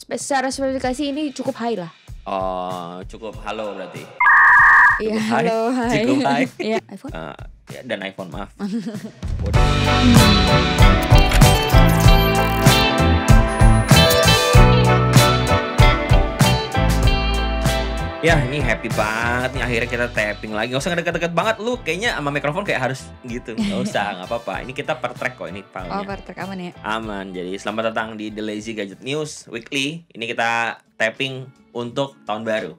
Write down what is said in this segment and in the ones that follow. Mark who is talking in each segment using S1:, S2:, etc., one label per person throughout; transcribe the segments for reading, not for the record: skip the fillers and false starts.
S1: Secara spesifikasi ini cukup high lah.
S2: Oh, cukup halo berarti.
S1: Iya,
S2: Cukup
S1: halo,
S2: high,
S1: hai.
S2: cukup high.
S1: Iya, iPhone.
S2: Ya, dan iPhone, maaf. Bodoh. Ya, ini happy banget nih akhirnya kita tapping lagi. Gak usah deket-deket banget lu, kayaknya sama mikrofon kayak harus gitu. Gak usah, gak apa-apa. Ini kita per track kok ini filenya.
S1: Oh, per track aman ya.
S2: Aman. Jadi selamat datang di The Lazy Gadget News Weekly. Ini kita tapping untuk tahun baru.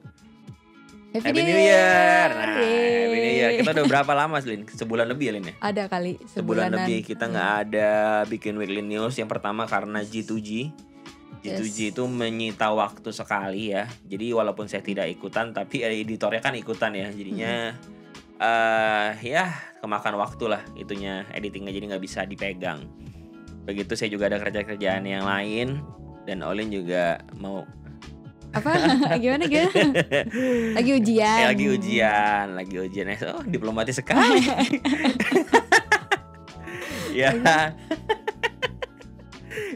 S2: Happy New Year. Nah, Happy New Year. Kita udah berapa lama, Lin? Sebulan lebih ya, Lin ya?
S1: Ada kali
S2: Sebulan lebih kita nggak ada bikin weekly news. Yang pertama karena G2G. G2G itu menyita waktu sekali ya. Jadi walaupun saya tidak ikutan, tapi editornya kan ikutan ya. Jadinya ya kemakan waktu lah itunya, editingnya, jadi nggak bisa dipegang. Begitu saya juga ada kerjaan yang lain. Dan Olin juga mau
S1: apa? Gimana? Lagi ujian.
S2: Lagi ujian. Oh, diplomatis sekali. Ya.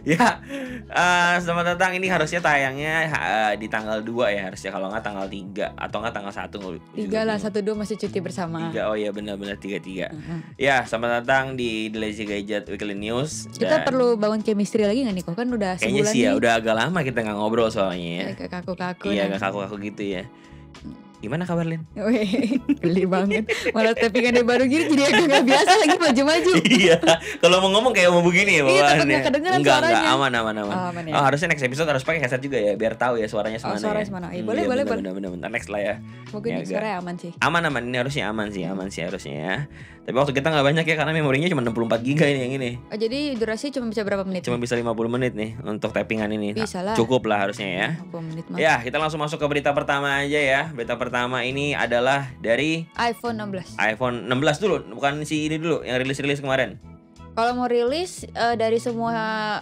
S2: Ya, selamat datang. Ini harusnya tayangnya di tanggal 2 ya, harusnya, kalau nggak tanggal 3 atau nggak tanggal 1.
S1: 3 lah, 1-2 masih cuti bersama.
S2: 3, oh iya benar-benar 3. Ya, selamat datang di The Lazy Gadget Weekly News.
S1: Kita perlu bangun chemistry lagi nggak nih kok? Kan udah sebulan
S2: kayaknya sih ya,
S1: nih.
S2: udah agak lama kita nggak ngobrol soalnya ya.
S1: Kayak kaku-kaku.
S2: Iya, nggak kaku-kaku gitu ya. Gimana kabar, Lin?
S1: Weh, geli banget. Malah tappingannya baru gini jadi agak gak biasa lagi maju-maju.
S2: Iya, kalau mau ngomong kayak mau begini ya
S1: Iya, takut
S2: bawaannya.
S1: gak kedengeran
S2: Enggak,
S1: suaranya.
S2: aman.
S1: Oh, aman ya.
S2: Oh, harusnya next episode harus pakai headset juga ya, biar tahu ya suaranya semana.
S1: suaranya
S2: ya.
S1: semana. Boleh.
S2: Bener. Next lah ya.
S1: Semoga ini suaranya aman sih.
S2: Aman, ini harusnya aman sih harusnya ya. Tapi waktu kita nggak banyak ya, karena memorinya cuma 64 GB ini yang ini.
S1: Oh, jadi durasi cuma bisa berapa menit?
S2: Cuma bisa 50 menit nih untuk tappingan ini.
S1: Bisa lah.
S2: Cukup lah harusnya ya.
S1: 50 menit mah.
S2: Ya, kita langsung masuk ke berita pertama aja ya. Berita pertama ini adalah dari
S1: iPhone 16.
S2: iPhone 16 dulu, bukan si ini dulu yang rilis kemarin.
S1: Kalau mau rilis dari semua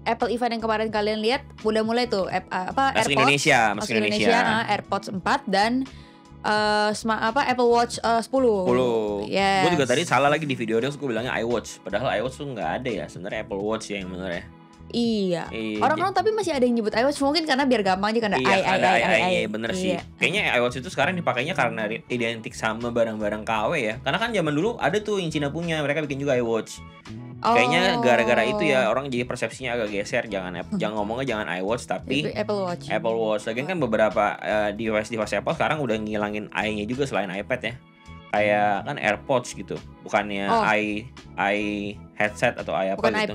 S1: Apple event yang kemarin kalian lihat, udah mulai tuh
S2: Masuk
S1: AirPods,
S2: Indonesia.
S1: AirPods 4 dan Apple Watch 10. Yes.
S2: Gue juga tadi salah lagi di video Reels, gue bilangnya iWatch. Padahal iWatch tuh nggak ada ya, sebenarnya Apple Watch ya yang bener ya.
S1: Iya. Orang-orang tapi masih ada yang nyebut iWatch, mungkin karena biar gampang aja, karena
S2: i bener sih. Kayaknya iWatch itu sekarang dipakainya karena identik sama barang-barang KW ya. Karena kan zaman dulu ada tuh yang Cina punya, mereka bikin juga iWatch. Kayaknya gara-gara itu ya orang jadi persepsinya agak geser, jangan ngomongnya jangan iWatch tapi
S1: Apple Watch.
S2: Lagian kan beberapa device Apple sekarang udah ngilangin i-nya juga selain iPad ya. Kayak kan AirPods gitu, bukannya i headset atau i apa
S1: bukan
S2: gitu.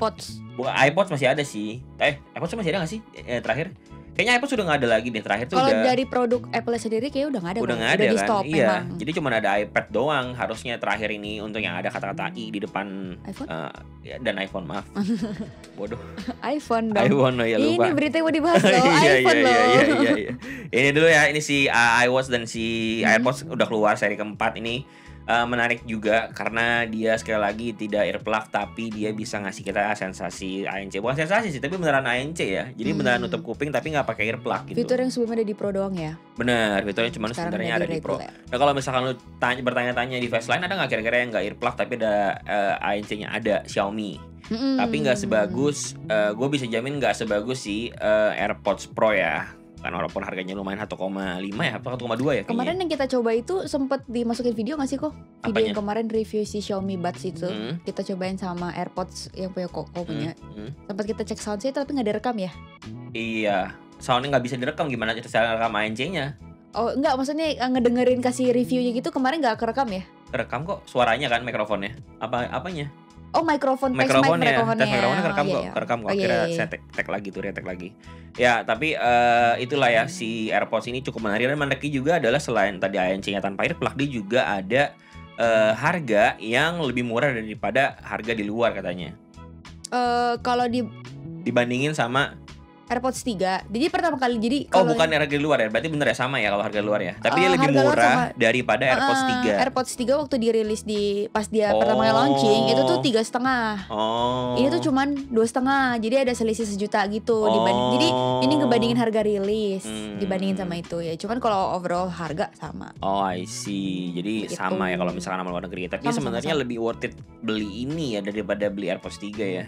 S2: Bukan iPods masih ada sih. iPods masih ada nggak sih terakhir? Kayaknya iPods sudah nggak ada lagi deh, terakhir tuh.
S1: Kalau dari produk Apple sendiri kayaknya udah nggak ada.
S2: Udah nggak ada
S1: di
S2: kan?
S1: stop,
S2: Iya.
S1: memang.
S2: Jadi cuma ada iPad doang harusnya terakhir ini untuk yang ada kata-kata i di depan
S1: iPhone?
S2: dan iPhone, maaf. Bodoh.
S1: iPhone dong.
S2: iPhone ya lupa.
S1: Ini berita yang mau dibahas loh. iPhone loh.
S2: Iya. Ini dulu ya, ini si iWatch dan si AirPods udah keluar seri keempat ini. Menarik juga karena dia sekali lagi tidak earplug, tapi dia bisa ngasih kita sensasi ANC. Bukan sensasi sih, tapi beneran ANC ya. Jadi beneran nutup kuping tapi nggak pakai earplug gitu.
S1: Fitur yang sebelumnya ada di Pro doang ya.
S2: Bener, fiturnya cuma sebenarnya ada di Pro. Nah, kalau misalkan lu bertanya-tanya device lain, ada nggak kira-kira yang nggak earplug tapi ada ANC-nya? Ada Xiaomi. Tapi nggak sebagus, gue bisa jamin nggak sebagus si AirPods Pro ya. Kan walaupun harganya lumayan 1,5 ya, atau 1,2 ya kayaknya.
S1: Kemarin yang kita coba itu sempet dimasukin video gak sih kok? Video
S2: Apanya?
S1: yang kemarin review si Xiaomi Buds itu. Kita cobain sama AirPods yang punya Koko punya. Sempat kita cek sound sih tapi gak direkam ya?
S2: Iya, soundnya nggak bisa direkam, gimana cara rekam ANC-nya?
S1: Oh enggak, maksudnya ngedengerin kasih reviewnya gitu kemarin gak kerekam ya?
S2: Kerekam kok, suaranya kan, mikrofonnya. Apanya?
S1: Oh mikrofon, tes
S2: mikrofonnya kerekam
S1: Oh,
S2: kok, kerekam kok.
S1: Oh,
S2: Akhirnya
S1: iya.
S2: saya tag lagi tuh, retag lagi. Ya, tapi itulah ya, si AirPods ini cukup menarik. Dan menarik juga adalah selain tadi ANC-nya tanpa earplug, dia juga ada harga yang lebih murah daripada harga di luar katanya.
S1: Kalau
S2: Dibandingin sama
S1: AirPods 3. Jadi pertama kali
S2: bukan harga di luar ya. Berarti bener ya, sama ya kalau harga di luar ya. Tapi dia lebih
S1: harga luar
S2: murah
S1: sama.
S2: daripada AirPods 3.
S1: AirPods 3 waktu dirilis pas dia pertama kali launching itu tuh 3,5.
S2: Oh.
S1: Ini tuh cuman 2,5. Jadi ada selisih 1 juta gitu Jadi ini ngebandingin harga rilis dibandingin sama itu ya. Cuman kalau overall harga sama.
S2: Oh, I see. Jadi
S1: Begitu.
S2: sama ya kalau misalkan sama luar negeri. Tapi sebenarnya lebih worth it beli ini ya daripada beli AirPods 3 ya.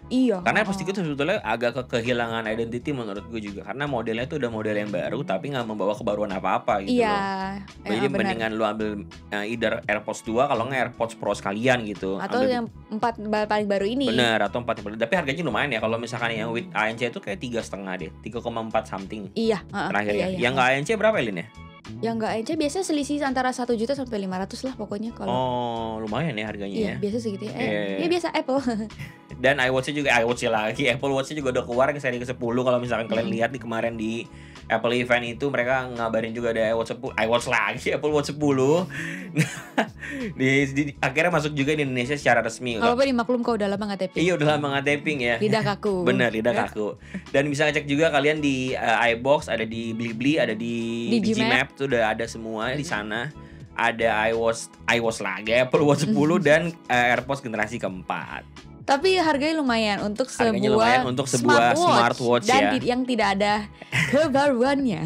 S1: Iya.
S2: Karena AirPods 3 tuh sebetulnya agak kehilangan identity menurut gue juga, karena modelnya tuh udah model yang baru tapi nggak membawa kebaruan apa-apa gitu
S1: Iya.
S2: loh. Jadi mendingan lu ambil either AirPods 2 kalau nggak AirPods Pro sekalian gitu.
S1: Atau
S2: Ambil,
S1: yang 4 paling baru ini.
S2: bener, atau 4 yang baru. Tapi harganya lumayan ya kalau misalkan yang with ANC itu kayak 3,5 deh, 3,4 something.
S1: Iya.
S2: Terakhir
S1: iya,
S2: ya.
S1: iya.
S2: Yang nggak ANC berapa Elin ya?
S1: Yang nggak aja biasanya selisih antara 1 juta sampai 500 lah pokoknya kalau.
S2: Oh, lumayan ya harganya
S1: Iya,
S2: ya.
S1: biasa segitu ya.
S2: Iya.
S1: Ya biasa Apple.
S2: Dan iWatch-nya juga, iWatch-nya lagi, Apple Watch-nya juga udah keluar ke seri ke-10. Kalau misalkan kalian lihat di kemarin di Apple event itu, mereka ngabarin juga ada iWatch lagi, Apple Watch 10. Akhirnya masuk juga di Indonesia secara resmi.
S1: Kalau dimaklum kau udah lama nggak taping.
S2: Iya, udah lama nggak taping ya.
S1: Lidah kaku.
S2: Bener, lidah kaku. Dan bisa ngecek juga kalian di iBox, ada di Blibli, ada di Gmap, tuh udah ada semua di sana. Ada iWatch lagi, Apple Watch 10 dan AirPods generasi keempat.
S1: Tapi harganya lumayan untuk
S2: sebuah smartwatch
S1: dan
S2: ya.
S1: yang tidak ada kebaruannya.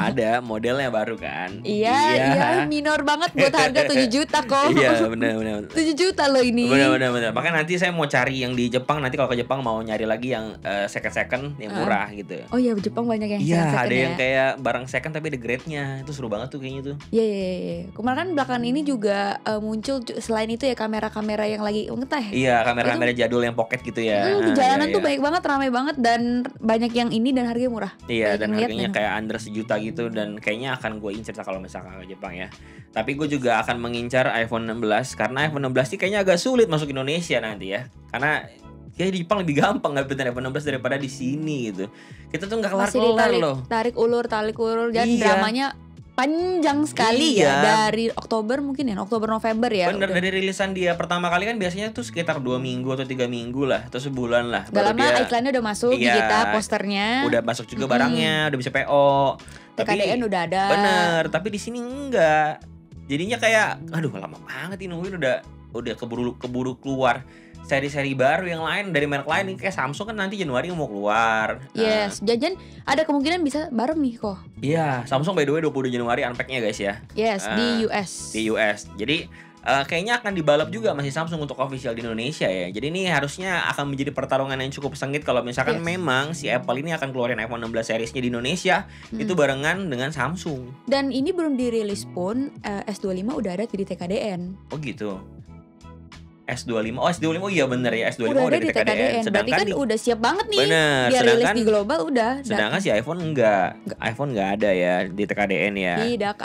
S2: Ada modelnya baru kan?
S1: Iya, minor banget buat harga 7 juta kok.
S2: Iya, benar.
S1: 7 juta loh ini.
S2: Benar. Makanya nanti saya mau cari yang di Jepang, nanti kalau ke Jepang mau nyari lagi yang second yang murah gitu.
S1: Oh iya, Jepang banyak yang
S2: second. Iya, ada
S1: ya.
S2: yang kayak barang second tapi ada grade-nya. Itu seru banget tuh kayaknya tuh.
S1: Iya. Kemarin kan belakangan ini juga muncul selain itu ya kamera-kamera yang lagi ngeteh.
S2: Iya, kamera-kamera jadul yang pocket gitu ya.
S1: Di jalanan tuh baik banget, ramai banget dan banyak yang ini dan harganya murah.
S2: Iya, dan harganya kayak under 1 juta gitu, dan kayaknya akan gue incer kalau misalkan ke Jepang ya. Tapi gue juga akan mengincar iPhone 16 karena iPhone 16 sih kayaknya agak sulit masuk Indonesia nanti ya. Karena kayak di Jepang lebih gampang ngedapetin iPhone 16 daripada di sini gitu. Kita tuh nggak kelar-kelar loh.
S1: Tarik ulur dan dramanya panjang sekali ya, dari Oktober mungkin ya, Oktober November ya.
S2: Bener, dari rilisan dia pertama kali kan biasanya tuh sekitar 2 minggu atau 3 minggu lah, atau sebulan lah.
S1: Gak lama iklannya udah masuk di kita, posternya.
S2: Udah masuk juga barangnya, udah bisa PO.
S1: TKDN udah ada.
S2: Bener, tapi di sini enggak. Jadinya kayak, aduh lama banget ini nungguin, udah keburu keluar seri-seri baru yang lain dari merek lain nih, kayak Samsung kan nanti Januari mau keluar.
S1: Yes, jajan ada kemungkinan bisa bareng nih kok.
S2: Iya, Samsung by the way 22 Januari unpack-nya guys ya.
S1: Yes, di US.
S2: Jadi kayaknya akan dibalap juga masih Samsung untuk official di Indonesia ya. Jadi ini harusnya akan menjadi pertarungan yang cukup sengit kalau misalkan memang si Apple ini akan keluarin iPhone 16 seriesnya di Indonesia itu barengan dengan Samsung.
S1: Dan ini belum dirilis pun S25 udah ada di TKDN.
S2: Oh gitu. S25, oh iya bener ya, S25 udah di TKDN.
S1: Berarti kan udah siap banget nih.
S2: Bener,
S1: dia rilis di global udah.
S2: Sedangkan si iPhone iPhone nggak ada ya di TKDN ya.
S1: Tidak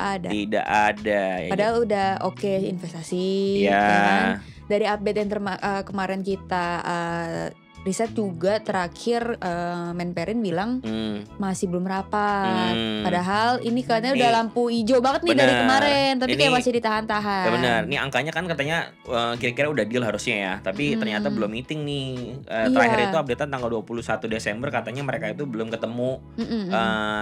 S1: ada. Padahal udah oke investasi.
S2: Ya.
S1: Kan? Dari update yang kemarin kita riset juga terakhir Menperin bilang masih belum rapat. Padahal ini katanya udah lampu hijau banget nih dari kemarin, tapi kayak masih ditahan-tahan.
S2: Ya benar. Nih angkanya kan katanya kira-kira udah deal harusnya ya, tapi ternyata belum meeting nih. Terakhir itu updatean tanggal 21 Desember katanya mereka itu belum ketemu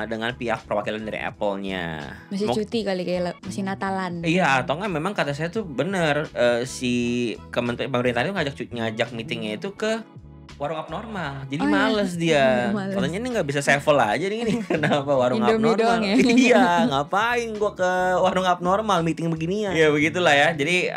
S2: dengan pihak perwakilan dari Apple-nya.
S1: Masih cuti kali, kayak masih Natalan.
S2: Iya, atau enggak memang kata saya tuh bener, si pemerintah itu ngajak meetingnya itu ke warung abnormal, jadi males dia. Katanya ini nggak bisa sevel aja nih ini. Kenapa warung abnormal? Ya? Iya, ngapain gua ke warung abnormal meeting beginian? Ya begitulah ya. Jadi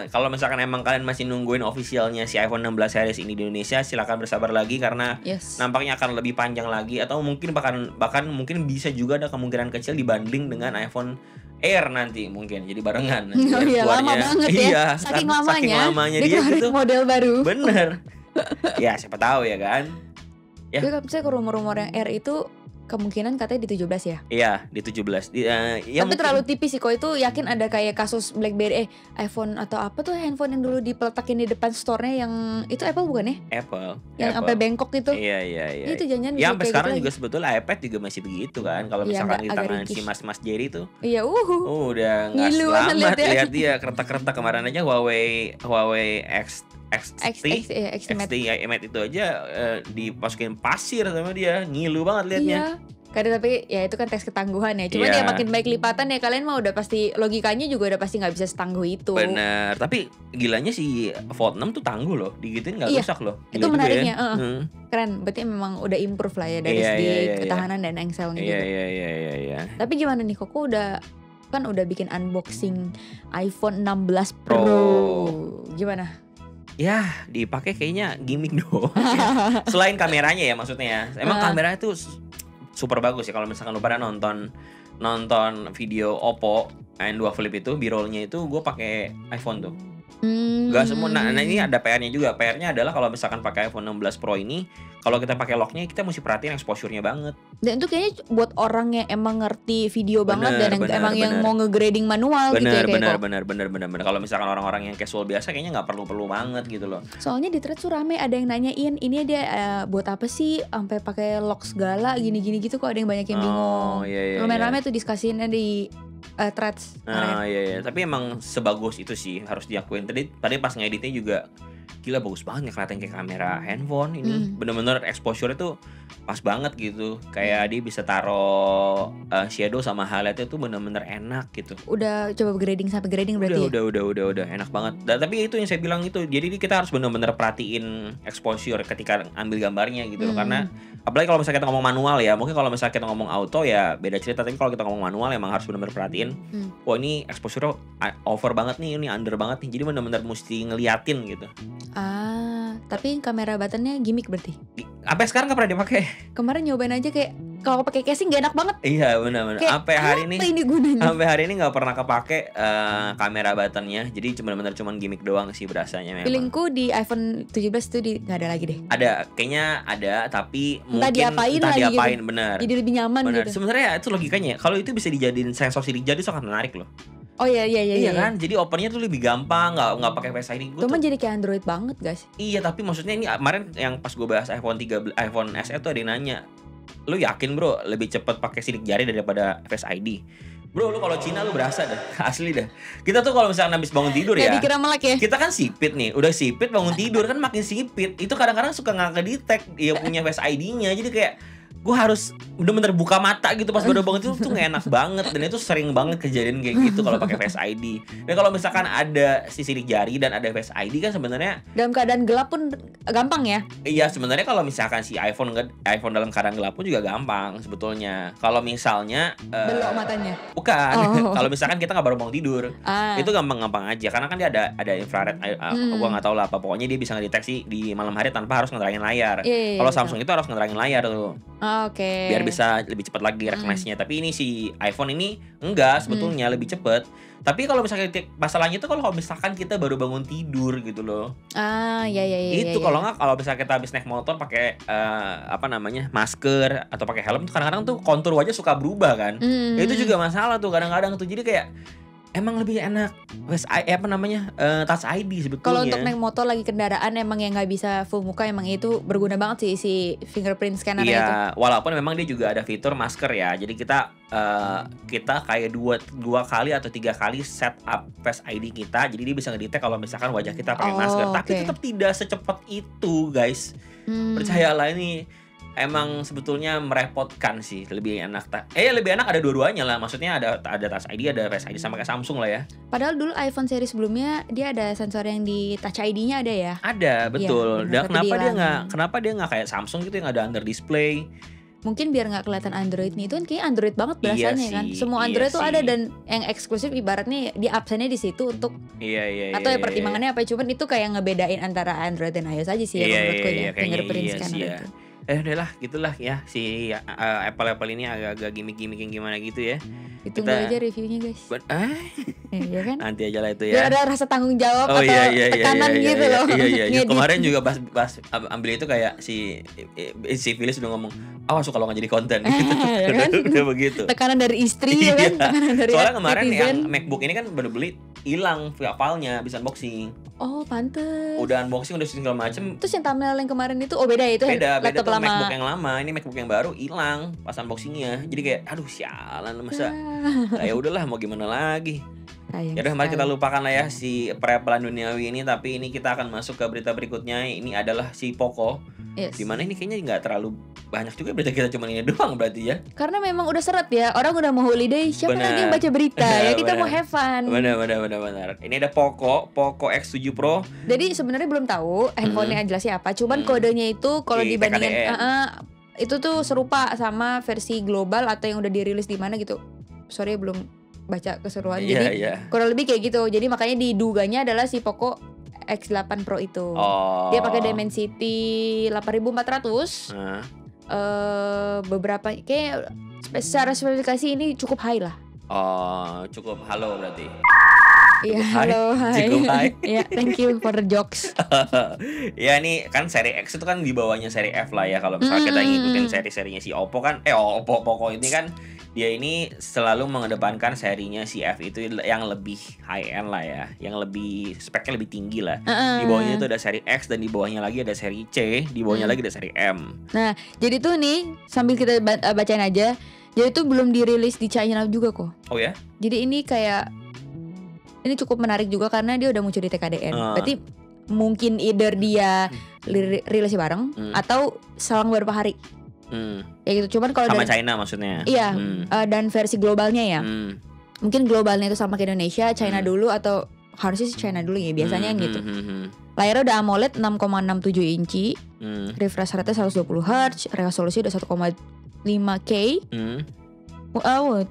S2: kalau misalkan emang kalian masih nungguin officialnya si iPhone 16 series ini di Indonesia, silakan bersabar lagi karena nampaknya akan lebih panjang lagi, atau mungkin bahkan mungkin bisa juga ada kemungkinan kecil dibanding dengan iPhone Air nanti mungkin jadi barengan.
S1: Oh iya, lama banget ya.
S2: Iya,
S1: saking lamanya
S2: dia gitu.
S1: Model baru.
S2: Bener. Ya siapa tahu ya kan.
S1: Ya. Saya ke rumor-rumor yang R itu kemungkinan katanya di 17 ya.
S2: Iya, di 17. Ya
S1: tapi terlalu tipis sih kok, itu yakin ada kayak kasus BlackBerry iPhone atau apa tuh handphone yang dulu dipeletakin di depan store-nya yang itu Apple bukan ya?
S2: Apple.
S1: Yang sampai bengkok itu.
S2: Iya.
S1: Itu jangan
S2: ya sampai sekarang juga sebetulnya iPad juga masih begitu kan. Kalau misalkan di tangan si Mas Jerry tuh.
S1: Iya,
S2: udah enggak selamat lihat dia kereta-kereta kemarin aja Huawei XT Mate itu aja dimasukin pasir sama dia, ngilu banget liatnya.
S1: Iya. Karena tapi ya itu kan tes ketangguhan ya. Cuman ya makin baik lipatan ya, kalian mah udah pasti logikanya juga udah pasti nggak bisa setangguh itu.
S2: Bener. Tapi gilanya si Fold 6 tuh tangguh loh, digituin nggak rusak loh.
S1: Gila itu menariknya. Ya. Keren. Berarti memang udah improve lah ya dari segi ketahanan dan engselnya juga.
S2: Iya.
S1: Tapi gimana nih Koko udah bikin unboxing iPhone 16 Pro. Gimana?
S2: ya dipakai kayaknya gimmick doang. Selain kameranya ya maksudnya ya. Emang kameranya tuh super bagus ya kalau misalkan lu pada nonton video Oppo N2 Flip itu B-rollnya itu gue pakai iPhone tuh. Gak semua. Nah ini ada PR-nya juga. PR-nya adalah kalau misalkan pakai iPhone 16 Pro ini, kalau kita pakai lock-nya kita mesti perhatiin exposure-nya banget. Dan
S1: itu kayaknya buat orang yang emang ngerti video banget dan yang mau nge-grading manual gitu ya kayak
S2: bener. Kalau misalkan orang-orang yang casual biasa kayaknya nggak perlu banget gitu loh.
S1: Soalnya di thread tuh rame ada yang nanyain ini dia buat apa sih sampai pakai lock segala gini gitu, kok ada yang banyak yang bingung. Lumayan rame tuh diskusinya di threads.
S2: Iya. Tapi emang sebagus itu sih harus diakuin. Tadi pas ngeditnya juga gila bagus banget, kelihatan kayak kamera handphone ini. Bener-bener exposure itu pas banget gitu. Kayak dia bisa taruh shadow sama highlightnya tuh bener-bener enak gitu.
S1: Udah coba grading berarti.
S2: Udah enak banget. Tapi itu yang saya bilang itu. Jadi kita harus bener-bener perhatiin exposure ketika ambil gambarnya gitu loh. Karena apalagi kalau misalnya kita ngomong manual ya, mungkin kalau misalnya kita ngomong auto ya beda cerita. Tapi kalau kita ngomong manual emang harus bener-bener perhatiin. Wah ini exposure over banget nih, ini under banget nih. Jadi bener-bener mesti ngeliatin gitu.
S1: Tapi kamera buttonnya gimmick berarti?
S2: Sampai sekarang gak pernah dipakai.
S1: Kemarin nyobain aja kayak kalau pakai casing gak enak banget.
S2: Iya benar. Sampai hari ini nggak pernah kepake kamera buttonnya. Jadi benar-benar cuman gimmick doang sih berasanya memang.
S1: Feelingku di iPhone 17 tuh nggak ada lagi deh.
S2: Ada, kayaknya ada tapi
S1: entah
S2: mungkin entah diapain gitu. Bener.
S1: Jadi lebih nyaman gitu.
S2: Sebenarnya itu logikanya. Kalau itu bisa dijadiin sensor sidik jari sangat menarik loh.
S1: Oh iya
S2: kan, jadi opennya tuh lebih gampang, nggak pakai Face ID.
S1: Itu mah jadi kayak Android banget guys.
S2: Iya, tapi maksudnya ini kemarin yang pas gue bahas iPhone SE tuh ada yang nanya, lu yakin bro lebih cepet pakai sidik jari daripada Face ID? Bro, lu kalau Cina lu berasa dah, asli dah. Kita tuh kalau misalnya habis bangun tidur ya,
S1: dikira melek ya.
S2: Kita kan sipit nih, udah sipit bangun tidur kan makin sipit. Itu kadang-kadang suka nggak kedetek dia punya Face ID-nya, jadi kayak gue harus bener-bener buka mata gitu pas baru bangun itu tuh gak enak banget. Dan itu sering banget kejadian kayak gitu kalau pakai Face ID. Dan kalau misalkan ada si sidik jari dan ada Face ID kan sebenarnya
S1: dalam keadaan gelap pun gampang ya.
S2: Iya sebenarnya kalau misalkan si iPhone dalam keadaan gelap pun juga gampang sebetulnya. Kalau misalnya
S1: belok matanya.
S2: Bukan. Kalau misalkan kita nggak baru bangun tidur, itu gampang-gampang aja karena kan dia ada infrared. Gue nggak tahu lah apa, pokoknya dia bisa ngedeteksi di malam hari tanpa harus ngeterangin layar. Kalau Samsung itu harus ngeterangin layar tuh.
S1: Oke.
S2: Biar bisa lebih cepat lagi recognize-nya. Tapi ini si iPhone ini enggak sebetulnya lebih cepat. Tapi kalau misalnya masalahnya itu kalau misalkan kita baru bangun tidur gitu loh.
S1: Iya.
S2: Itu kalau nggak, kalau misalnya kita habis naik motor pakai masker atau pakai helm tuh kadang-kadang tuh kontur wajah suka berubah kan. Itu juga masalah tuh kadang-kadang tuh. Jadi kayak emang lebih enak Touch ID sebetulnya.
S1: Kalau untuk naik motor lagi kendaraan emang yang nggak bisa full muka, emang itu berguna banget sih si fingerprint scanner itu.
S2: Iya, walaupun memang dia juga ada fitur masker ya. Jadi kita kayak dua kali atau 3 kali set up Face ID kita. Jadi dia bisa ngedetect kalau misalkan wajah kita pakai masker. Tapi tetap tidak secepat itu guys. Percayalah ini emang sebetulnya merepotkan sih. Lebih enak ada dua-duanya lah. Maksudnya ada Touch ID, ada Face ID sama kayak Samsung lah ya.
S1: Padahal dulu iPhone seri sebelumnya dia ada sensor yang di Touch ID-nya ada ya.
S2: Ada, betul. Dan kenapa dia nggak kayak Samsung gitu yang ada under display?
S1: Mungkin biar nggak kelihatan Android nih. Itu kan kayak Android banget berasanya kan. Semua Android tuh ada, dan yang eksklusif ibaratnya di absennya di situ untuk atau pertimbangannya apa, cuman itu kayak ngebedain antara Android dan iOS aja sih ya menurutku ya, fingerprint scanner itu.
S2: Udahlah gitulah ya si Apple ini agak-agak gimmick yang gimana gitu ya.
S1: Ditunggu aja reviewnya guys. Iya kan?
S2: Nanti aja lah itu ya.
S1: Biar ada rasa tanggung jawab atau tekanan gitu loh.
S2: Iya. Kemarin juga pas ambil itu kayak si Phyllis udah ngomong, awas kalau nggak jadi konten gitu. Kan? Udah begitu.
S1: Tekanan dari istri ya kan? Tekanan dari
S2: soalnya kemarin yang MacBook ini kan baru beli hilang filenya, bisa unboxing.
S1: Oh pantes.
S2: Udah unboxing udah segala macem.
S1: Terus yang thumbnail yang kemarin itu beda ya, itu
S2: laptop lama. MacBook yang lama, ini MacBook yang baru hilang pas unboxingnya. Jadi kayak aduh sialan masa. Ya udahlah mau gimana lagi. Ya udah, mari kita lupakan lah ya si perepelan duniawi ini. Tapi ini kita akan masuk ke berita berikutnya. Ini adalah si Poco. Dimana ini kayaknya nggak terlalu banyak juga berita kita, cuma ini doang berarti ya.
S1: Karena memang udah seret ya, orang udah mau holiday, siapa lagi yang baca berita ya, kita mau have fun.
S2: Benar. Ini ada Poco X7 Pro.
S1: Jadi sebenarnya belum tahu handphonenya jelasnya apa, cuman kodenya itu kalau dibandingin itu tuh serupa sama versi global atau yang udah dirilis di mana gitu. Sorry belum baca keseruan. Jadi kurang lebih kayak gitu. Jadi makanya diduganya adalah si Poco X8 Pro itu.
S2: Oh.
S1: Dia pakai Dimensity 8400. Beberapa kayak secara spesifikasi ini cukup high lah.
S2: Oh, cukup halo berarti.
S1: Iya, halo, hai.
S2: Cukup high.
S1: Iya, thank you for the jokes.
S2: Ya ini kan seri X itu kan di bawahnya seri F lah ya. Kalau misalnya kita ngikutin seri-serinya si Oppo kan, Poco ini kan dia ini selalu mengedepankan serinya si F itu yang lebih high end lah ya, yang lebih speknya lebih tinggi lah. Di bawahnya itu ada seri X dan di bawahnya lagi ada seri C, di bawahnya lagi ada seri M.
S1: Nah, jadi tuh nih sambil kita bacain aja. Jadi tuh belum dirilis di China juga kok.
S2: Oh ya?
S1: Jadi ini kayak ini cukup menarik juga karena dia udah muncul di TKDN. Berarti mungkin either dia rilisnya bareng atau selang beberapa hari. Ya gitu. Cuman kalau
S2: sama China maksudnya.
S1: Iya. Dan versi globalnya ya. Mungkin globalnya itu sama ke Indonesia, China dulu atau harusnya sih China dulu ya biasanya gitu. Layarnya udah AMOLED 6,67 inci. Refresh rate 120 Hz, resolusi udah 1,5K.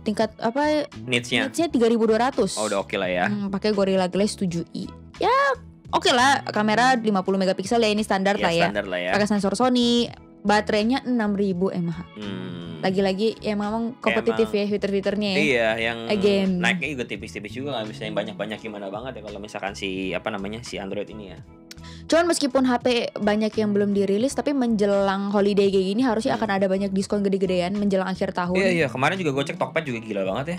S1: Tingkat apa? Nitsnya 3200.
S2: Oh, udah oke lah ya.
S1: Pakai Gorilla Glass 7i. Ya, oke lah. Kamera 50 megapiksel ya, ini standar lah ya.
S2: Standar lah ya.
S1: Pakai sensor Sony. Baterainya 6000 mAh. Lagi-lagi ya memang kompetitif ya fitur-fiturnya ya.
S2: Iya, yang
S1: again
S2: naiknya juga tipis-tipis juga, nggak bisa yang banyak-banyak gimana banget ya kalau misalkan si si Android ini ya.
S1: Cuman meskipun HP banyak yang belum dirilis, tapi menjelang holiday kayak gini harusnya akan ada banyak diskon gede-gedean menjelang akhir tahun.
S2: Iya, kemarin juga gue cek Tokped juga gila banget ya.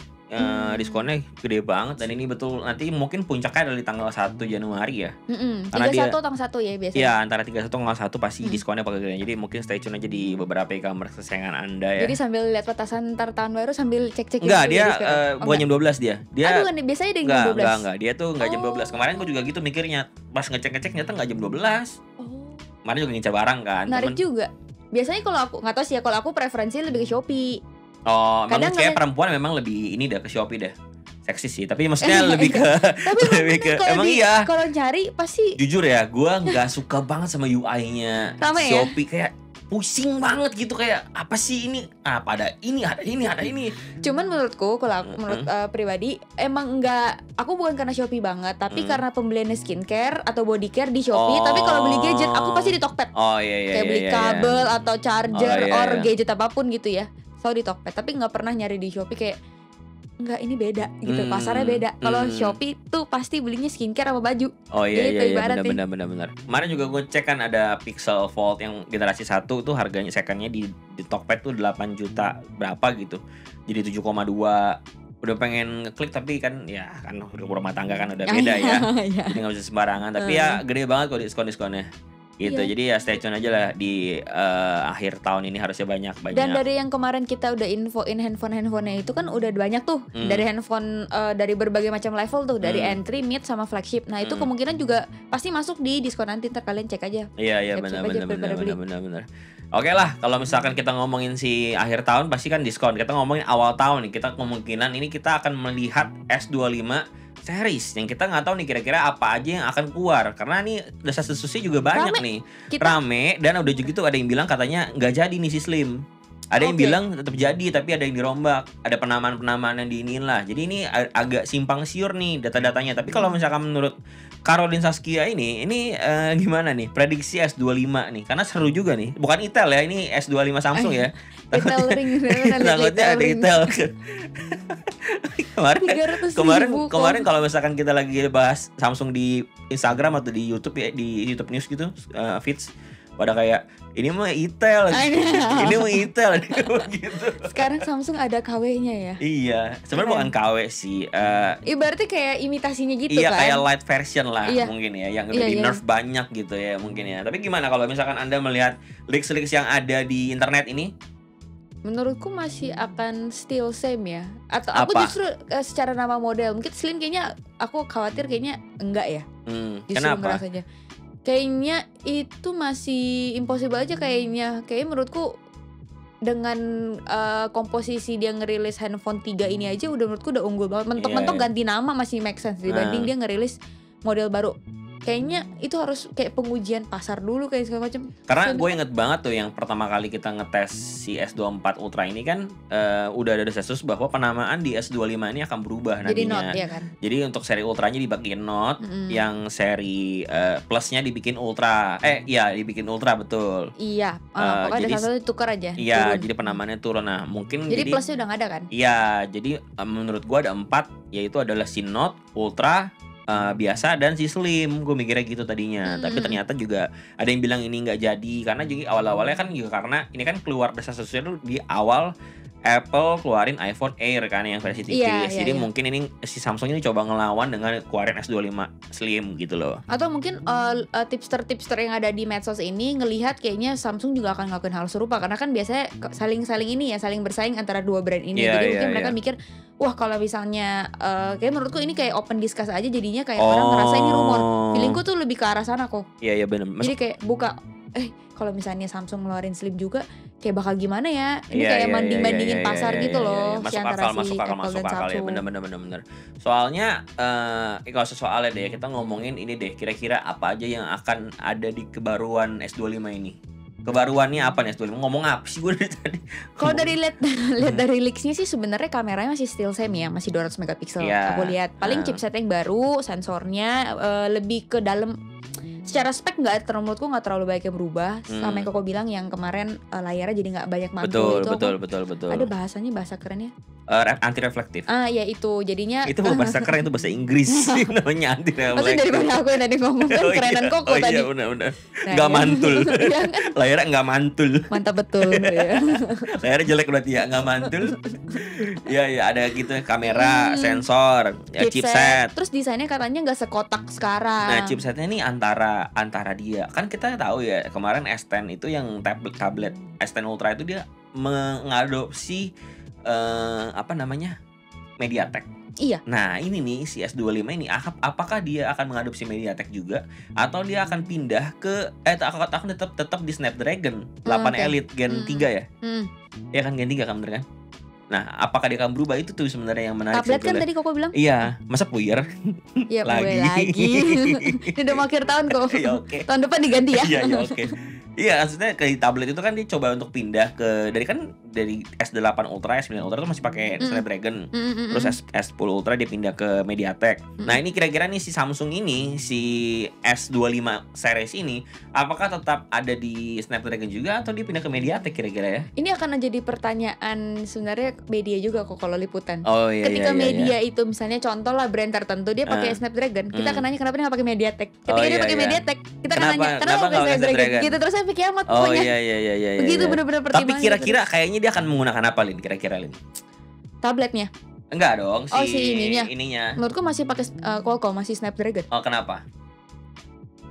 S2: Diskonnya gede banget dan ini betul nanti mungkin puncaknya adalah di tanggal 1 Januari ya.
S1: 31 tanggal 1 ya biasanya.
S2: Iya, antara 31 tanggal 1 pasti diskonnya pakai gede. Jadi mungkin stay tune aja di beberapa e-commerce kesayangan Anda ya.
S1: Jadi sambil lihat petasan ntar tahun baru sambil cek-cek.
S2: Enggak, dia bukan jam 12 dia. Dia
S1: bukan, biasanya dia jam 12.
S2: Enggak, dia tuh enggak jam 12. Kemarin gue juga gitu mikirnya. Pas ngecek-ngecek ternyata enggak jam 12. Kemarin juga ngincar barang kan.
S1: Menarik juga. Biasanya kalau aku enggak tahu sih ya, kalau aku preferensi lebih ke Shopee.
S2: Oh, memang kayak perempuan memang lebih ini dah ke Shopee dah. Seksis sih, tapi maksudnya lebih ke emang iya.
S1: Kalau cari pasti
S2: jujur ya, gue nggak suka banget sama UI-nya Shopee ya? Kayak pusing banget gitu, kayak apa sih ini? Apa ada ini.
S1: Cuman menurutku kalau aku menurut pribadi emang aku bukan karena Shopee banget, tapi karena pembeliannya skincare atau body care di Shopee. Tapi kalau beli gadget aku pasti di Tokped. Kayak beli kabel atau charger gadget apapun gitu ya. Selalu di Tokped, tapi nggak pernah nyari di Shopee kayak enggak, ini beda gitu, pasarnya beda. Kalau Shopee tuh pasti belinya skincare sama baju.
S2: Oh iya, benar. Kemarin juga gue cek kan ada Pixel Fold yang generasi 1 tuh harganya secondnya di Tokped tuh 8 juta berapa gitu. Jadi 7,2. Udah pengen ngeklik tapi kan ya kan rumah tangga kan udah beda ya. Jadi nggak bisa sembarangan. Tapi ya gede banget kok diskon-diskonnya. Gitu. Iya. Jadi ya stay tune aja lah di akhir tahun ini harusnya banyak.
S1: Dan dari yang kemarin kita udah infoin handphone-handphonenya itu kan udah banyak tuh. Dari handphone dari berbagai macam level tuh, dari entry, mid sama flagship. Nah, itu kemungkinan juga pasti masuk di diskon nanti, ntar kalian cek aja.
S2: Iya, benar. Oke lah, kalau misalkan kita ngomongin si akhir tahun pasti kan diskon. Kita ngomongin awal tahun nih, kita kemungkinan ini kita akan melihat S25 series yang kita nggak tahu nih kira-kira apa aja yang akan keluar, karena nih desas-desusnya juga banyak rame dan udah gitu ada yang bilang katanya nggak jadi nih si Slim, ada yang bilang tetap jadi tapi ada yang dirombak, ada penamaan yang diinin lah. Jadi ini agak simpang siur nih data-datanya. Tapi kalau misalkan menurut Caroline Saskia ini gimana nih prediksi S25 nih, karena seru juga nih, bukan Itel ya, ini S25 Samsung ya. Takutnya ada Itel. Kemarin kalau misalkan kita lagi bahas Samsung di Instagram atau di YouTube ya, di YouTube News gitu, feeds pada kayak ini mah Itel, ini mah Itel gitu.
S1: Sekarang Samsung ada KW-nya ya.
S2: Iya, sebenarnya bukan KW sih.
S1: Ibaratnya kayak imitasinya gitu
S2: iya,
S1: kan.
S2: Iya, kayak light version lah mungkin ya, yang udah di nerf banyak gitu ya mungkin ya. Tapi gimana kalau misalkan Anda melihat leaks yang ada di internet ini?
S1: Menurutku masih akan still same ya. Atau aku justru secara nama model mungkin Slim kayaknya aku khawatir kayaknya enggak ya.
S2: Kenapa?
S1: Saja. Kayaknya itu masih impossible aja kayaknya. Kayaknya menurutku dengan komposisi dia ngerilis handphone 3 ini aja menurutku udah unggul banget. Mentok-mentok ganti nama masih make sense dibanding dia ngerilis model baru. kayaknya itu harus kayak pengujian pasar dulu kayak segala macam.
S2: Karena gue inget banget tuh yang pertama kali kita ngetes si S24 Ultra ini kan udah ada desas-desus bahwa penamaan di S25 ini akan berubah
S1: jadi
S2: nantinya.
S1: Note, ya kan?
S2: Jadi untuk seri Ultranya dibagiin Note, yang seri Plusnya dibikin Ultra. Dibikin Ultra betul.
S1: Iya, pokoknya ada satu tukar aja.
S2: Iya, jadi penamaannya turun. Nah, mungkin
S1: jadi Plusnya udah nggak ada kan?
S2: Iya, jadi menurut gue ada 4, yaitu adalah si Note, Ultra, biasa dan si Slim. Gue mikirnya gitu tadinya, tapi ternyata juga ada yang bilang ini nggak jadi karena jadi awal-awalnya kan juga karena ini kan keluar desas-desusnya tuh di awal Apple keluarin iPhone Air kan yang versi tipis. Jadi mungkin ini si Samsung ini coba ngelawan dengan keluarin S25 Slim gitu loh.
S1: Atau mungkin tipster-tipster yang ada di medsos ini ngelihat kayaknya Samsung juga akan ngelakuin hal serupa karena kan biasanya saling ini ya, saling bersaing antara dua brand ini. Jadi mungkin mereka mikir, wah kalau misalnya kayak menurutku ini kayak open discuss aja jadinya kayak orang ngerasa ini rumor. Feelingku tuh lebih ke arah sana kok.
S2: Iya benar.
S1: Jadi kayak buka kalau misalnya Samsung ngeluarin Slim juga kayak bakal gimana ya? Ini kayak banding-bandingin pasar gitu loh, si antara si Apple dan Samsung.
S2: Bener. Soalnya kalau soalnya deh kita ngomongin ini deh, kira-kira apa aja yang akan ada di kebaruan S25 ini? Kebaruannya apa nih S25? Ngomong apa sih gue dari tadi?
S1: Kalau dari lihat dari leaks-nya sih sebenarnya kameranya masih still same ya, masih 200 megapiksel. Aku lihat paling chipset yang baru, sensornya lebih ke dalam. Secara spek menurutku nggak terlalu banyak yang berubah. Sama yang Koko bilang yang kemarin layarnya jadi nggak banyak mantul.
S2: Betul.
S1: Ada bahasa kerennya.
S2: Anti reflektif.
S1: Ya itu jadinya.
S2: Itu bahasa keren, itu bahasa Inggris namanya anti reflektif.
S1: Maksudnya daripada aku yang tadi ngomong kan kerenan Koko tadi.
S2: Iya benar. Nggak mantul. Layarnya nggak mantul.
S1: Mantap betul.
S2: Layarnya jelek berarti ya, nggak mantul. Iya ada gitu, kamera, sensor, chipset.
S1: Terus desainnya katanya nggak sekotak sekarang.
S2: Nah chipsetnya ini antara dia kan kita tahu ya kemarin S10 itu yang tablet S10 Ultra itu dia mengadopsi MediaTek.
S1: Iya.
S2: Nah ini nih si S25 ini apakah dia akan mengadopsi MediaTek juga atau dia akan pindah ke akan tetap di Snapdragon 8 Elite Gen 3 ya? Ya kan Gen 3 kan bener kan? Nah, apakah dia akan berubah itu tuh sebenarnya yang menarik.
S1: Tablet kan tadi Koko bilang?
S2: Iya, masa puyer?
S1: Iya, lagi. Ini udah mau akhir tahun kok.
S2: Ya, okay.
S1: Tahun depan diganti ya.
S2: Iya, oke. Iya, maksudnya ke tablet itu kan dia coba untuk pindah ke dari S8 Ultra, S9 Ultra itu masih pakai Snapdragon. Terus S10 Ultra dia pindah ke MediaTek. Nah, ini kira-kira nih si Samsung ini, si S25 series ini apakah tetap ada di Snapdragon juga atau dia pindah ke MediaTek kira-kira ya?
S1: Ini akan jadi pertanyaan sebenarnya media juga kok kalau liputan.
S2: Oh iya.
S1: Ketika media itu misalnya contoh lah brand tertentu dia pakai Snapdragon, kita akan nanya kenapa dia nggak pakai MediaTek. Ketika dia pakai MediaTek, kita akan nanya kenapa pakai Snapdragon. Gitu terus sampai kiamat pokoknya.
S2: Iya.
S1: Begitu benar-benar pertimbangan.
S2: Tapi kira-kira kayaknya dia akan menggunakan apa Lin? Kira-kira Lin?
S1: Tabletnya?
S2: Enggak dong,
S1: si ininya. Menurutku masih pakai Qualcomm, masih Snapdragon.
S2: Oh, kenapa?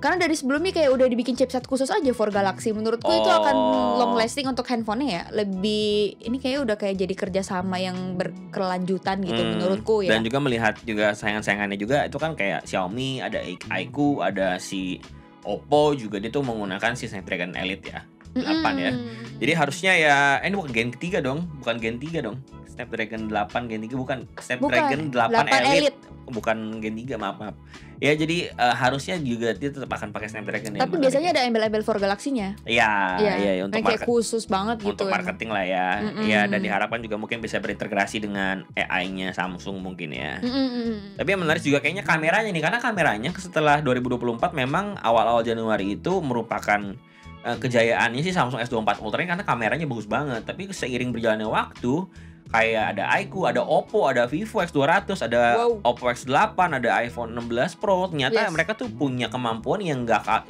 S1: Karena dari sebelumnya kayak udah dibikin chipset khusus aja for Galaxy. Menurutku itu akan long lasting untuk handphonenya ya. Lebih ini kayak udah kayak jadi kerjasama yang berkelanjutan gitu menurutku ya.
S2: Dan juga melihat juga saingan-saingannya juga itu kan kayak Xiaomi, ada iQOO, ada si Oppo juga dia tuh menggunakan si Snapdragon Elite ya. 8 ya. Jadi harusnya ya ini bukan Gen 3 dong, bukan Gen 3 dong. Snapdragon 8 Gen 3 bukan Snapdragon 8 Elite. Bukan Gen 3, maaf. Ya jadi harusnya juga dia tetap akan pakai Snapdragon.
S1: Tapi biasanya ada embel-embel for Galaxy-nya.
S2: Iya untuk
S1: kayak khusus banget gitu.
S2: Untuk marketing lah ya. Ya dan diharapkan juga mungkin bisa berintegrasi dengan AI-nya Samsung mungkin ya. Tapi yang menarik juga kayaknya kameranya nih, karena kameranya setelah 2024 memang awal-awal Januari itu merupakan kejayaannya sih Samsung S24 Ultra karena kameranya bagus banget. Tapi seiring berjalannya waktu kayak ada iQOO, ada Oppo, ada Vivo X200, ada Oppo X8, ada iPhone 16 Pro. Ternyata mereka tuh punya kemampuan yang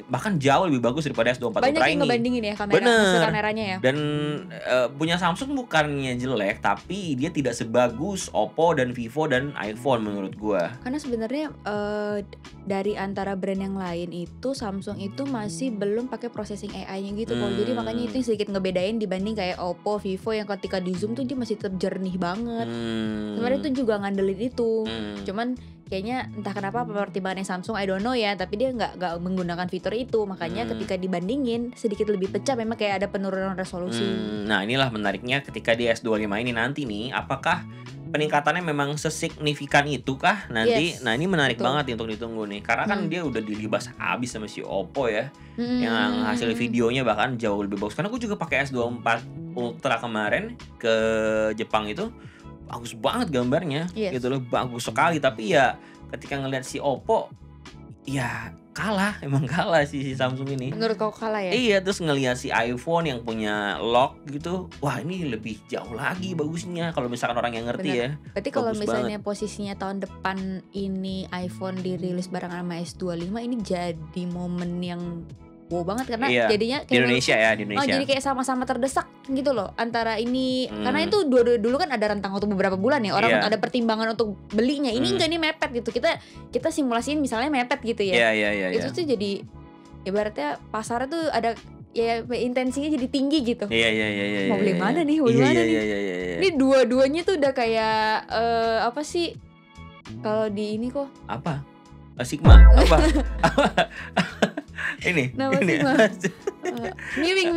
S2: bahkan jauh lebih bagus daripada S24 Ultra ini.
S1: Banyak yang ngebandingin ya kameranya ya.
S2: Dan punya Samsung bukannya jelek, tapi dia tidak sebagus Oppo dan Vivo dan iPhone menurut gua.
S1: Karena sebenarnya dari antara brand yang lain itu Samsung itu masih belum pakai processing AI-nya gitu kok. Jadi makanya itu yang sedikit ngebedain dibanding kayak Oppo, Vivo yang ketika di zoom tuh dia masih tetap jernih banget. Sebenarnya itu juga ngandelin itu. Cuman kayaknya entah kenapa pertimbangannya Samsung I don't know ya, tapi dia nggak menggunakan fitur itu. Makanya ketika dibandingin sedikit lebih pecah, memang kayak ada penurunan resolusi.
S2: Nah inilah menariknya ketika di S25 ini nanti nih, apakah peningkatannya memang sesignifikan itu kah nanti?
S1: Yes,
S2: Nah ini menarik
S1: betul.
S2: banget untuk ditunggu nih, karena kan dia udah dilibas habis sama si Oppo ya, yang hasil videonya bahkan jauh lebih bagus. Karena aku juga pakai S24 Ultra kemarin ke Jepang itu, bagus banget gambarnya,
S1: Yes.
S2: gitu loh, bagus sekali. Tapi ya ketika ngeliat si Oppo, ya kalah, emang kalah si Samsung ini.
S1: Menurut kau kalah ya?
S2: Iya, terus ngelihat si iPhone yang punya lock gitu, wah ini lebih jauh lagi bagusnya kalau misalkan orang yang ngerti
S1: Bener.
S2: ya.
S1: Berarti kalau
S2: Bagus
S1: misalnya posisinya tahun depan ini iPhone dirilis barengan sama S25, ini jadi momen yang wow banget karena
S2: Iya,
S1: jadinya
S2: di
S1: kayak
S2: Indonesia ya, di
S1: Oh,
S2: Indonesia.
S1: jadi kayak sama-sama terdesak gitu loh antara ini karena itu dulu kan ada rentang waktu beberapa bulan ya orang
S2: Iya.
S1: ada pertimbangan untuk belinya ini enggak nih mepet gitu kita simulasiin misalnya mepet gitu ya
S2: Iya.
S1: itu tuh jadi ibaratnya pasarnya tuh ada ya intensinya jadi tinggi gitu
S2: Iya.
S1: mau beli mana nih mau beli mana nih ini dua-duanya tuh udah kayak apa sih kalau di ini kok
S2: Apa? Sigma? Apa? Ini.
S1: Nama
S2: ini.
S1: Sigma. Miwing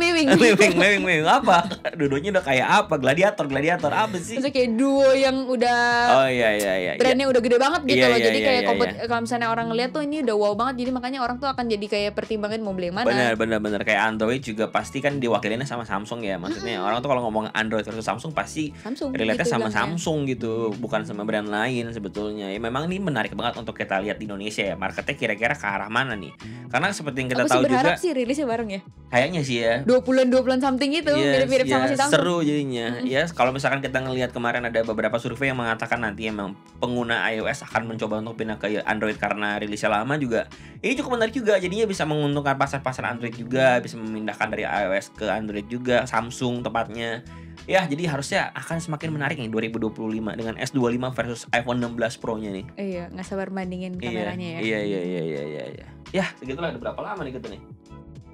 S2: Mewing apa? Dua-duanya udah kayak apa? Gladiator apa sih?
S1: maksudnya kayak duo yang udah
S2: Oh iya.
S1: brandnya udah gede banget gitu
S2: Iya,
S1: loh
S2: iya,
S1: jadi
S2: iya,
S1: kayak
S2: iya.
S1: kalau misalnya orang ngeliat tuh ini udah wow banget jadi makanya orang tuh akan jadi kayak pertimbangan mau beli yang mana.
S2: Bener kayak Android juga pasti kan diwakilinnya sama Samsung ya. Maksudnya orang tuh kalau ngomong Android versus Samsung pasti
S1: Samsung
S2: relate-nya
S1: gitu
S2: sama
S1: bilangnya.
S2: Samsung gitu, bukan sama brand lain sebetulnya. Ya memang ini menarik banget untuk kita lihat di Indonesia ya. Marketnya kira-kira ke arah mana nih? Karena seperti yang kita
S1: Aku sih
S2: tahu
S1: berharap
S2: juga
S1: sih rilisnya bareng ya
S2: kayaknya sih ya.
S1: 2 bulan something gitu
S2: Yes,
S1: mirip-mirip sama si Samsung.
S2: seru jadinya. Ya, kalau misalkan kita ngelihat kemarin ada beberapa survei yang mengatakan nanti emang pengguna iOS akan mencoba untuk pindah ke Android karena rilisnya lama juga. Ini cukup menarik juga, jadinya bisa menguntungkan pasar-pasar Android juga, bisa memindahkan dari iOS ke Android juga, Samsung tepatnya. Ya, jadi harusnya akan semakin menarik nih 2025 dengan S25 versus iPhone 16 Pro-nya nih.
S1: Iya nggak sabar bandingin kameranya ya.
S2: Iya. Ya, segitulah. Udah berapa lama nih kita nih?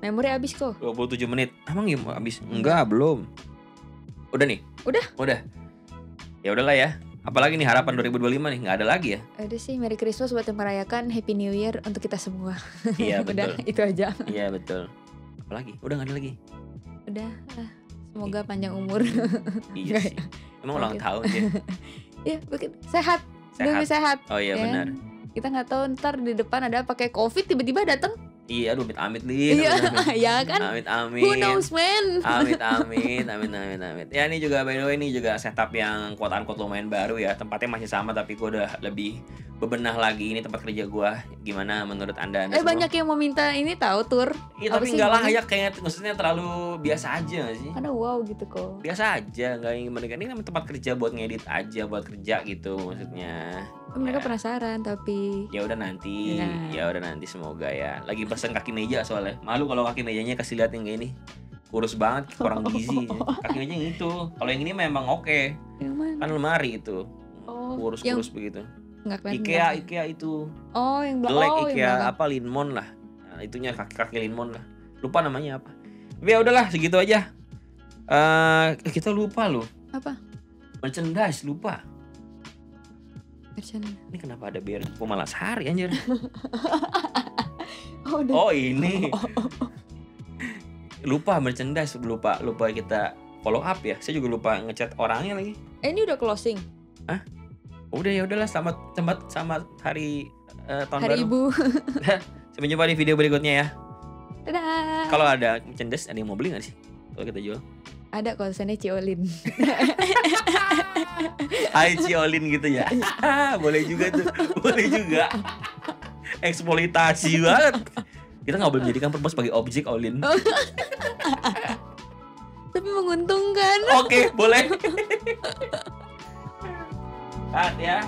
S1: Memori habis kok.
S2: 27 menit. Emang ya mau habis? Enggak, belum. Udah nih? Udah. Ya udahlah ya. Apalagi nih harapan 2025 nih? Nggak ada lagi ya?
S1: Ada sih Merry Christmas buat yang merayakan, Happy New Year untuk kita semua.
S2: Iya,
S1: Udah
S2: betul.
S1: itu aja.
S2: Iya, betul. Apalagi? Udah nggak ada lagi?
S1: Udah semoga panjang umur.
S2: Iya sih. Emang ulang tahun ya?
S1: Ya sehat. Demi sehat.
S2: Oh iya,
S1: Ya.
S2: benar.
S1: Kita nggak tahu ntar di depan ada pakai COVID tiba-tiba datang.
S2: Iya, aduh amit-amit Lin.
S1: Iya, ya kan?
S2: Amit-amit.
S1: Who knows man?
S2: Amit. Ya ini juga by the way ini juga setup yang quote unquote lumayan baru ya. Tempatnya masih sama tapi gue udah lebih bebenah lagi ini tempat kerja gue. Gimana menurut anda semua?
S1: Banyak yang mau minta ini tahu tur.
S2: Iya
S1: Apa
S2: tapi
S1: sih
S2: nggak
S1: namanya?
S2: layak kayaknya, maksudnya terlalu biasa aja gak sih?
S1: Ada wow gitu kok.
S2: Biasa aja, nggak ingin mereka ini kan tempat kerja buat ngedit aja, buat kerja gitu maksudnya.
S1: Mereka
S2: Ya.
S1: penasaran tapi
S2: Ya udah nanti,
S1: Nah.
S2: ya udah nanti semoga ya. Lagi pesen kaki meja soalnya. Malu kalau kaki mejanya kasih lihat yang kayak ini. Kurus banget, kurang gizi. Kaki meja yang itu. Kalau yang ini memang oke.
S1: yang mana?
S2: Kan lemari itu.
S1: Oh,
S2: Kurus-kurus begitu.
S1: Nggak kelihatan.
S2: IKEA itu.
S1: Oh, yang
S2: Jelek
S1: belakang.
S2: IKEA apa Linmon lah. Nah, itunya kaki-kaki Linmon lah. Lupa namanya apa. Tapi ya udahlah segitu aja. Kita lupa loh.
S1: Apa?
S2: Merchandise lupa.
S1: Merchant.
S2: Ini kenapa ada biar Pemalasari anjir.
S1: Oh, udah.
S2: Oh ini. Lupa merchandise, lupa kita follow up ya. Saya juga lupa ngechat orangnya lagi.
S1: Ini udah closing.
S2: Udah ya udahlah, selamat hari tahun
S1: Hari
S2: baru.
S1: Ibu.
S2: Sampai jumpa di video berikutnya ya.
S1: Dadah.
S2: Kalau ada merchandise ada yang mau beli nggak sih? Kalau kita jual.
S1: Ada konsennya Ciolin.
S2: Hai Ciolin gitu ya. Boleh juga tuh. Boleh juga. Eksploitasi banget. Kita nggak boleh menjadikan perempuan sebagai objek, Olin.
S1: Tapi menguntungkan.
S2: Oke, boleh. Cut ya.